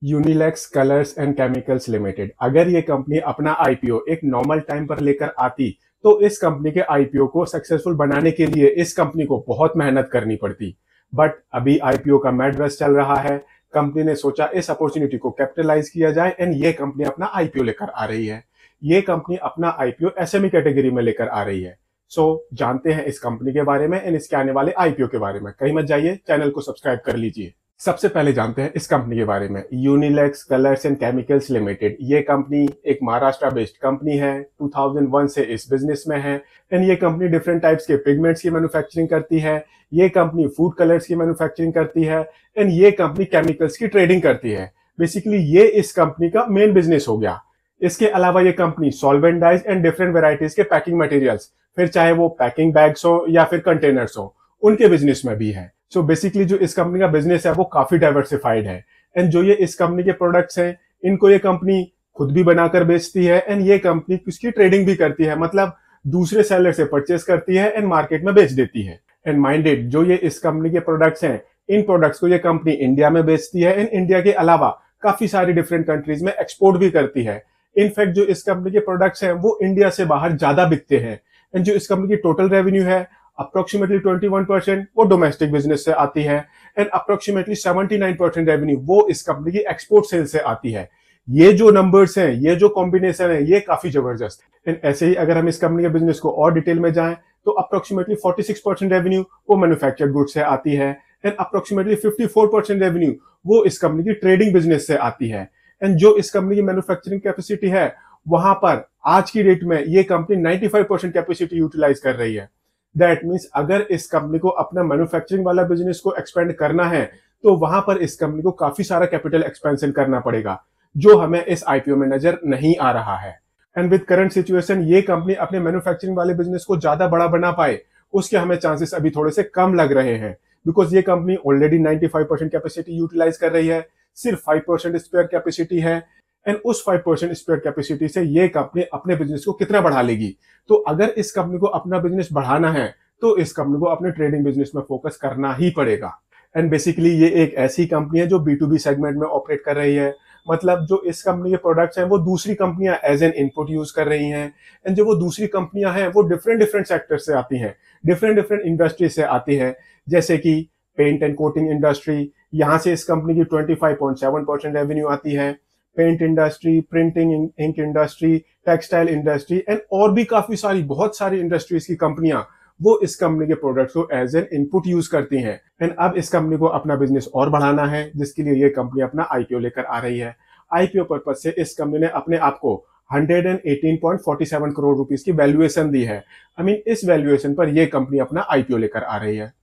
यूनिलेक्स colours and chemicals limited, अगर ये company अपना आईपीओ एक नॉर्मल टाइम पर लेकर आती तो इस कंपनी के आईपीओ को सक्सेसफुल बनाने के लिए इस कंपनी को बहुत मेहनत करनी पड़ती। बट अभी आईपीओ का मैड रश चल रहा है। कंपनी ने सोचा इस अपॉर्चुनिटी को कैपिटलाइज किया जाए एंड ये कंपनी अपना आईपीओ लेकर आ रही है। ये कंपनी अपना आईपीओ एसएमई कैटेगरी में लेकर आ रही है। जानते हैं इस कंपनी के बारे में एंड इसके आने वाले आईपीओ के बारे में। कहीं मत जाइए, चैनल को सब्सक्राइब कर लीजिए। सबसे पहले जानते हैं इस कंपनी के बारे में। यूनिलेक्स कलर्स एंड केमिकल्स लिमिटेड, ये कंपनी एक महाराष्ट्र बेस्ड कंपनी है। 2001 से इस बिजनेस में है एंड ये कंपनी डिफरेंट टाइप्स के पिगमेंट्स की मैन्युफैक्चरिंग करती है। ये कंपनी फूड कलर्स की मैन्युफैक्चरिंग करती है एंड ये कंपनी केमिकल्स की ट्रेडिंग करती है। बेसिकली ये इस कंपनी का मेन बिजनेस हो गया। इसके अलावा ये company solvent dyes and different varieties के पैकिंग मटेरियल्स, फिर चाहे वो पैकिंग बैग्स हो या फिर कंटेनर्स हो, उनके बिजनेस में भी है। बेसिकली जो इस कंपनी का बिजनेस है वो काफी डाइवर्सिफाइड है एंड जो ये इस कंपनी के प्रोडक्ट्स हैं इनको ये कंपनी खुद भी बनाकर बेचती है एंड ये कंपनी उसकी ट्रेडिंग भी करती है, मतलब दूसरे सेलर से परचेस करती है एंड मार्केट में बेच देती है। एंड माइंडेड, जो ये इस कंपनी के प्रोडक्ट्स हैं, इन प्रोडक्ट्स को ये कंपनी इंडिया में बेचती है एंड इंडिया के अलावा काफी सारी डिफरेंट कंट्रीज में एक्सपोर्ट भी करती है। इनफैक्ट जो इस कंपनी के प्रोडक्ट्स हैं वो इंडिया से बाहर ज्यादा बिकते हैं एंड जो इस कंपनी की टोटल रेवेन्यू है अप्रोक्सीमेटली 21% वो डोमेस्टिक बिजनेस से आती है एंड अप्रोक्सीमेटली 79% रेवेन्यू वो इस कंपनी की एक्सपोर्ट सेल से आती है। ये जो नंबर्स हैं, ये जो कॉम्बिनेशन है, ये काफी जबरदस्त है। एंड ऐसे ही अगर हम इस कंपनी के बिजनेस को और डिटेल में जाएं तो अप्रोक्सीमेटली 46% रेवेन्यू वो मैन्युफैक्चर्ड गुड्स से आती है एंड अप्रोक्सीमेटली 54% रेवेन्यू वो इस कंपनी की ट्रेडिंग बिजनेस से आती है। एंड जो इस कंपनी की मैन्युफैक्चरिंग कैपेसिटी है वहां पर आज की डेट में ये कंपनी 95% कैपेसिटी यूटिलाइज कर रही है। दैट मीन्स अगर इस कंपनी को अपना मैन्युफैक्चरिंग वाला बिजनेस को एक्सपेंड करना है तो वहां पर इस कंपनी को काफी सारा कैपिटल एक्सपेंशन करना पड़ेगा, जो हमें इस आईपीओ में नजर नहीं आ रहा है। एंड विद करंट सिचुएशन ये कंपनी अपने मैन्युफैक्चरिंग वाले बिजनेस को ज्यादा बड़ा बना पाए उसके हमें चांसेस अभी थोड़े से कम लग रहे हैं, बिकॉज ये कंपनी ऑलरेडी 95% कैपेसिटी यूटिलाइज कर रही है, सिर्फ 5% स्पेयर कैपेसिटी है एंड उस 5% स्पेयर कैपेसिटी से ये कंपनी अपने बिजनेस को कितना बढ़ा लेगी। तो अगर इस कंपनी को अपना बिजनेस बढ़ाना है तो इस कंपनी को अपने ट्रेडिंग बिजनेस में फोकस करना ही पड़ेगा। एंड बेसिकली ये एक ऐसी कंपनी है जो B2B सेगमेंट में ऑपरेट कर रही है, मतलब जो इस कंपनी के प्रोडक्ट्स हैं वो दूसरी कंपनियां एज एन इनपुट यूज कर रही हैं एंड जो वो दूसरी कंपनियां हैं वो डिफरेंट डिफरेंट सेक्टर से आती हैं, डिफरेंट डिफरेंट इंडस्ट्री से आती है, जैसे कि पेंट एंड कोटिंग इंडस्ट्री, यहाँ से इस कंपनी की 25.7% रेवेन्यू आती है। Paint industry, printing ink industry, textile industry and और भी काफी सारी बहुत सारी इंडस्ट्रीज की कंपनियां वो इस कंपनी के प्रोडक्ट्स को एज एन इनपुट यूज करती हैं। एंड अब इस कंपनी को अपना बिजनेस और बढ़ाना है, जिसके लिए ये कंपनी अपना आईपीओ लेकर आ रही है। आईपीओ पर्पज से इस कंपनी ने अपने आप को 118.47 करोड़ रुपीस की वैल्यूएशन दी है। इस वैल्यूएशन पर यह कंपनी अपना आईपीओ लेकर आ रही है।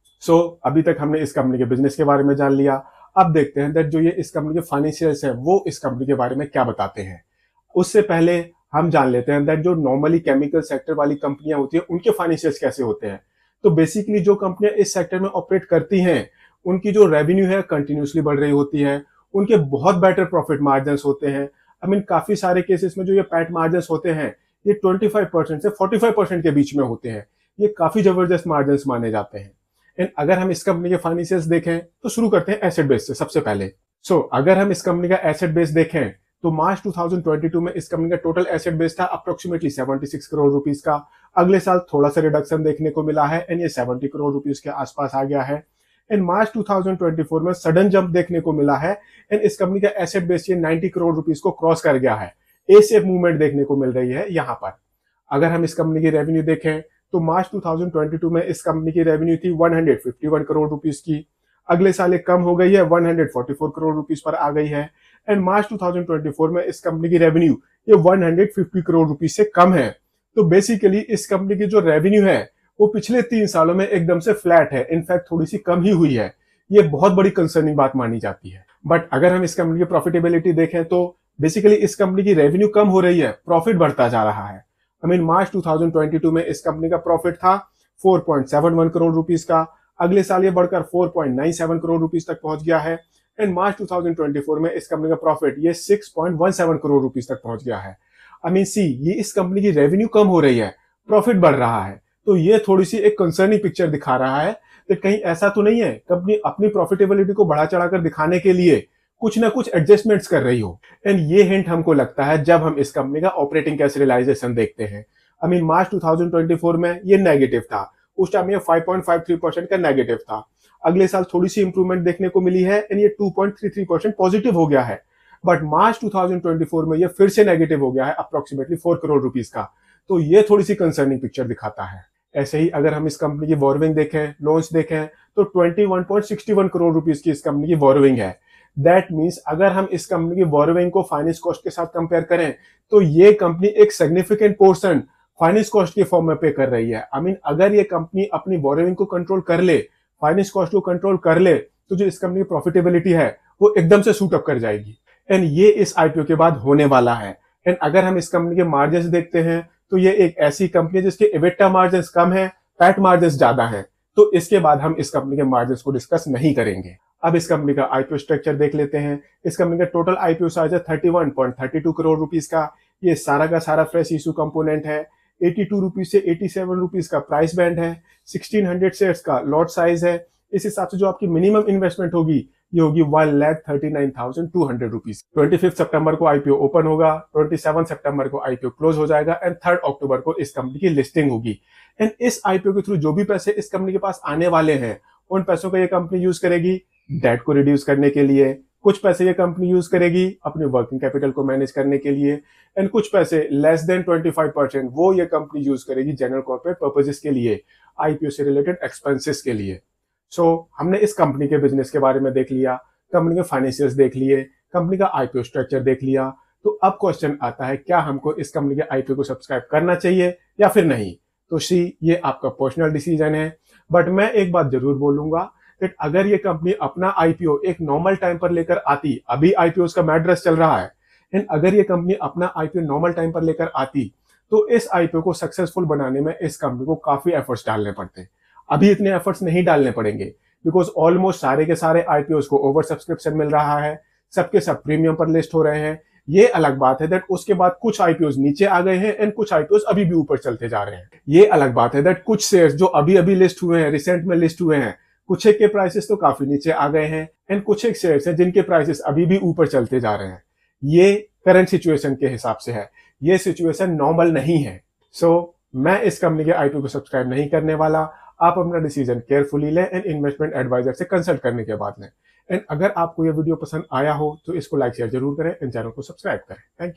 अभी तक हमने इस कंपनी के बिजनेस के बारे में जान लिया। अब देखते हैं दैट जो ये इस कंपनी के फाइनेंशियल्स हैं वो इस कंपनी के बारे में क्या बताते हैं। उससे पहले हम जान लेते हैं दैट जो नॉर्मली केमिकल सेक्टर वाली कंपनियां होती हैं उनके फाइनेंशियल्स कैसे होते हैं। तो बेसिकली जो कंपनियां इस सेक्टर में ऑपरेट करती हैं उनकी जो रेवेन्यू है कंटिन्यूसली बढ़ रही होती है, उनके बहुत बेटर प्रॉफिट मार्जिन होते हैं। काफी सारे केसेस में जो ये पैट मार्जिन होते हैं ये 25% से 45% के बीच में होते हैं। ये काफी जबरदस्त मार्जिन माने जाते हैं। एंड अगर हम इस कंपनी के फाइनेंशियल्स देखें तो शुरू करते हैं एसेट बेस से सबसे पहले। अगर हम इस कंपनी का एसेट बेस देखें तो मार्च 2022 में इस कंपनी का टोटल एसेट बेस था अप्रोक्सीमेटली 76 करोड़ रुपीस का। अगले साल थोड़ा सा रिडक्शन देखने को मिला है एंड ये 70 करोड़ रुपीस के आसपास आ गया है। एंड मार्च 2024 में सडन जंप देखने को मिला है एंड इस कंपनी का एसेट बेस ये 90 करोड़ रुपीस को क्रॉस कर गया है। ए शेप मूवमेंट देखने को मिल रही है यहाँ पर। अगर हम इस कंपनी की रेवेन्यू देखें तो मार्च 2022 में इस कंपनी की रेवेन्यू थी 151 करोड़ रुपीस की। अगले साल ये कम हो गई है, 144 करोड़ रुपीस पर आ गई है। एंड मार्च 2024 में इस कंपनी की रेवेन्यू ये 150 करोड़ रुपीस से कम है। तो बेसिकली इस कंपनी की जो रेवेन्यू है वो पिछले 3 सालों में एकदम से फ्लैट है, इनफैक्ट थोड़ी सी कम ही हुई है। ये बहुत बड़ी कंसर्निंग बात मानी जाती है। बट अगर हम इस कंपनी की प्रॉफिटेबिलिटी देखें तो बेसिकली इस कंपनी की रेवेन्यू कम हो रही है, प्रॉफिट बढ़ता जा रहा है। मार्च 2022 में इस कंपनी का प्रॉफिट था 4.71 करोड़ रुपीस का। अगले साल ये बढ़कर 4.97 करोड़ रुपीस तक पहुंच गया है एंड मार्च 2024 में इस कंपनी का प्रॉफिट ये 6.17 करोड़ रुपीस तक पहुंच गया है। ये इस कंपनी की रेवेन्यू कम हो रही है, प्रॉफिट बढ़ रहा है, तो ये थोड़ी सी एक कंसर्निंग पिक्चर दिखा रहा है कि कहीं ऐसा तो नहीं है कंपनी अपनी प्रॉफिटेबिलिटी को बढ़ा चढ़ाकर दिखाने के लिए कुछ ना कुछ एडजस्टमेंट्स कर रही हो। एंड ये हिंट हमको लगता है जब हम इस कंपनी का ऑपरेटिंग कैश रियलाइजेशन देखते हैं। आई मीन मार्च 2024 में ये नेगेटिव था, उस टाइम ये 5.53% का नेगेटिव था। अगले साल थोड़ी सी इंप्रूवमेंट देखने को मिली है एंड ये 2.33% पॉजिटिव हो गया है। बट मार्च 2024 में ये फिर से नेगेटिव हो गया है अप्रोक्सीमेटली 4 करोड़ रुपीस का। तो ये थोड़ी सी कंसर्निंग पिक्चर दिखाता है। ऐसे ही अगर हम इस कंपनी की बोरोविंग देखें, लोन्स देखें, तो 21.61 करोड़ रुपीस की इस कंपनी की बोरोविंग है। दैट मीन्स अगर हम इस कंपनी की बोरोविंग को फाइनेंस कॉस्ट के साथ कंपेयर करें तो ये कंपनी एक सिग्निफिकेंट पोर्शन फाइनेंस कॉस्ट के फॉर्म में पे कर रही है। आई मीन अगर ये कंपनी अपनी बोरोविंग को कंट्रोल कर ले, फाइनेंस कॉस्ट को कंट्रोल कर ले, तो जो इस कंपनी की प्रॉफिटेबिलिटी है वो एकदम से सूट अप कर जाएगी। एंड ये इस आईपीओ के बाद होने वाला है। एंड अगर हम इस कंपनी के मार्जिन देखते हैं तो ये एक ऐसी कंपनी है जिसके एबिटा मार्जिन कम है, पैट मार्जिन ज्यादा है। तो इसके बाद हम इस कंपनी के मार्जिन को डिस्कस नहीं करेंगे। अब इस कंपनी का आईपीओ स्ट्रक्चर देख लेते हैं। इस कंपनी का टोटल आईपीओ साइज है 31.32 करोड़ रुपीस का। ये सारा का सारा फ्रेश इशू कंपोनेंट है। 82 रुपीज से 87 रुपीज का प्राइस बैंड है। 1600 शेयर्स का लॉट साइज है। इस हिसाब से जो आपकी मिनिमम इन्वेस्टमेंट होगी ये होगी 1,39,200 रुपीज। 25 सितंबर को आईपीओ ओपन होगा, 27 सितंबर को आईपीओ क्लोज हो जाएगा एंड 3 अक्टूबर को इस कंपनी की लिस्टिंग होगी। एंड इस आईपीओ के थ्रू जो भी पैसे इस कंपनी के पास आने वाले हैं उन पैसों का ये कंपनी यूज करेगी डेट को रिड्यूस करने के लिए, कुछ पैसे ये कंपनी यूज करेगी अपने वर्किंग कैपिटल को मैनेज करने के लिए, एंड कुछ पैसे लेस देन 25% वो ये कंपनी यूज करेगी जनरल कॉर्पोरेट पर्पसेस के लिए, आईपीओ से रिलेटेड एक्सपेंसेस के लिए। हमने इस कंपनी के बिजनेस के बारे में देख लिया, कंपनी के फाइनेंशियल्स देख लिए, कंपनी का आईपीओ स्ट्रक्चर देख लिया। तो अब क्वेश्चन आता है क्या हमको इस कंपनी के आईपीओ को सब्सक्राइब करना चाहिए या फिर नहीं। तो ये आपका पर्सनल डिसीजन है। बट मैं एक बात जरूर बोलूंगा कि अगर ये कंपनी अपना आईपीओ एक नॉर्मल टाइम पर लेकर आती, अभी आईपीओ का मैड्रेस चल रहा है, एंड अगर ये कंपनी अपना आईपीओ नॉर्मल टाइम पर लेकर आती तो इस आईपीओ को सक्सेसफुल बनाने में इस कंपनी को काफी एफर्ट्स डालने पड़ते। अभी इतने एफर्ट्स नहीं डालने पड़ेंगे बिकॉज ऑलमोस्ट सारे के सारे आईपीओ को ओवर सब्सक्रिप्शन मिल रहा है, सबके सब प्रीमियम पर लिस्ट हो रहे हैं। ये अलग बात है दैट उसके बाद कुछ आईपीओ नीचे आ गए हैं एंड कुछ आईपीओ अभी भी ऊपर चलते जा रहे हैं। ये अलग बात है दैट कुछ शेयर्स जो अभी अभी लिस्ट हुए हैं, रिसेंट में लिस्ट हुए हैं, कुछ एक के प्राइसेस तो काफी नीचे आ गए हैं एंड कुछ एक शेयर्स हैं जिनके प्राइसेस अभी भी ऊपर चलते जा रहे हैं। ये करंट सिचुएशन के हिसाब से है, ये सिचुएशन नॉर्मल नहीं है। मैं इस कंपनी के आईपीओ को सब्सक्राइब नहीं करने वाला। आप अपना डिसीजन केयरफुली लें एंड इन्वेस्टमेंट एडवाइजर से कंसल्ट करने के बाद लें। एंड अगर आपको ये वीडियो पसंद आया हो तो इसको लाइक शेयर जरूर करें एंड चैनल को सब्सक्राइब करें। Thank you.